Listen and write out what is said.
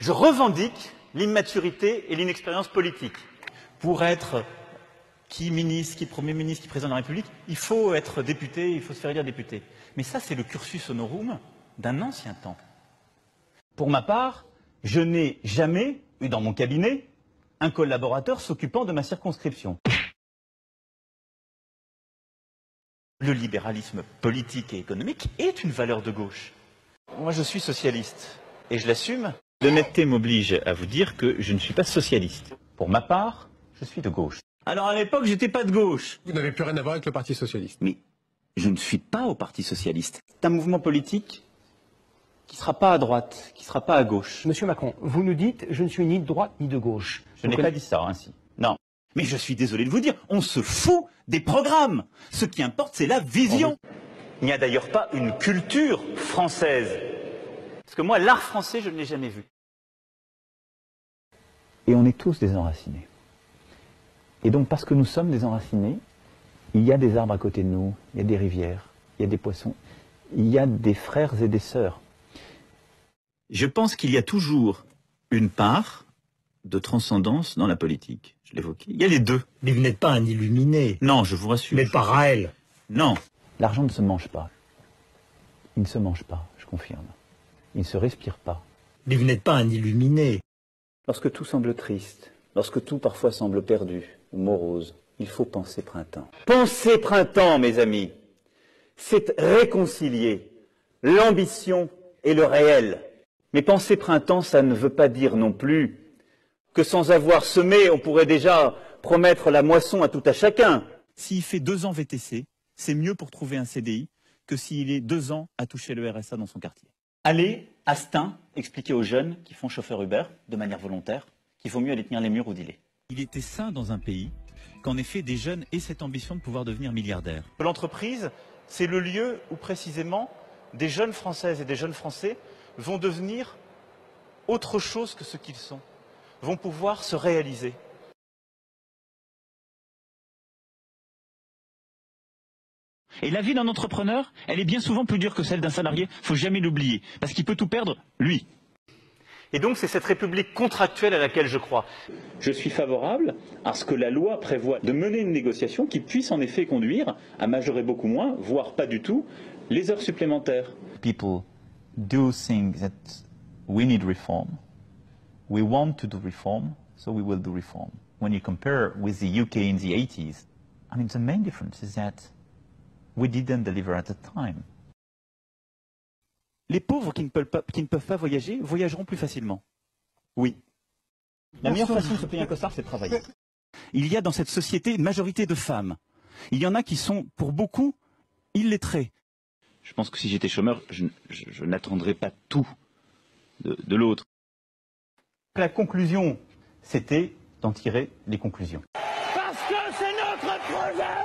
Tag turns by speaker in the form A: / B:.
A: Je revendique l'immaturité et l'inexpérience politique. Pour être qui ministre, qui Premier ministre, qui Président de la République, il faut être député, il faut se faire élire député. Mais ça, c'est le cursus honorum d'un ancien temps. Pour ma part, je n'ai jamais eu dans mon cabinet un collaborateur s'occupant de ma circonscription. Le libéralisme politique et économique est une valeur de gauche. Moi, je suis socialiste et je l'assume. L'honnêteté m'oblige à vous dire que je ne suis pas socialiste. Pour ma part, je suis de gauche. Alors à l'époque, j'étais pas de gauche.
B: Vous n'avez plus rien à voir avec le Parti socialiste.
A: Mais je ne suis pas au Parti socialiste. C'est un mouvement politique qui ne sera pas à droite, qui ne sera pas à gauche.
C: Monsieur Macron, vous nous dites « je ne suis ni de droite ni de gauche ».
A: Je n'ai pas dit ça ainsi. Non. Mais je suis désolé de vous dire, on se fout des programmes. Ce qui importe, c'est la vision. Il n'y a d'ailleurs pas une culture française. Parce que moi, l'art français, je ne l'ai jamais vu. Et on est tous des enracinés. Et donc, parce que nous sommes des enracinés, il y a des arbres à côté de nous, il y a des rivières, il y a des poissons, il y a des frères et des sœurs. Je pense qu'il y a toujours une part de transcendance dans la politique. Je l'évoquais. Il y a les deux.
D: Mais vous n'êtes pas un illuminé.
A: Non, je vous rassure.
D: Vous n'êtes pas Raël.
A: Non. L'argent ne se mange pas. Il ne se mange pas, je confirme. Il ne se respire pas.
D: Mais vous n'êtes pas un illuminé.
A: Lorsque tout semble triste, lorsque tout parfois semble perdu ou morose, il faut penser printemps. Penser printemps, mes amis, c'est réconcilier l'ambition et le réel. Mais penser printemps, ça ne veut pas dire non plus que sans avoir semé, on pourrait déjà promettre la moisson à tout à chacun. S'il fait 2 ans VTC, c'est mieux pour trouver un CDI que s'il est 2 ans à toucher le RSA dans son quartier. Allez, à Stein, expliquer aux jeunes qui font chauffeur Uber, de manière volontaire, qu'il vaut mieux aller tenir les murs ou dealer. Il était sain dans un pays qu'en effet des jeunes aient cette ambition de pouvoir devenir milliardaires. L'entreprise, c'est le lieu où précisément des jeunes Françaises et des jeunes Français vont devenir autre chose que ce qu'ils sont, vont pouvoir se réaliser. Et la vie d'un entrepreneur, elle est bien souvent plus dure que celle d'un salarié, il ne faut jamais l'oublier, parce qu'il peut tout perdre, lui. Et donc c'est cette république contractuelle à laquelle je crois. Je suis favorable à ce que la loi prévoie de mener une négociation qui puisse en effet conduire à majorer beaucoup moins, voire pas du tout, les heures supplémentaires. People do think that we need reform. We want to do reform, so we will do reform. When you compare with the UK in the 80s, I mean the main difference is that we didn't deliver at the time. Les pauvres qui ne peuvent pas voyager voyageront plus facilement. Oui. La meilleure façon de se payer un costard, c'est de travailler. Il y a dans cette société une majorité de femmes. Il y en a qui sont, pour beaucoup, illettrés. Je pense que si j'étais chômeur, je n'attendrais pas tout de l'autre. La conclusion, c'était d'en tirer les conclusions.
E: Parce que c'est notre projet!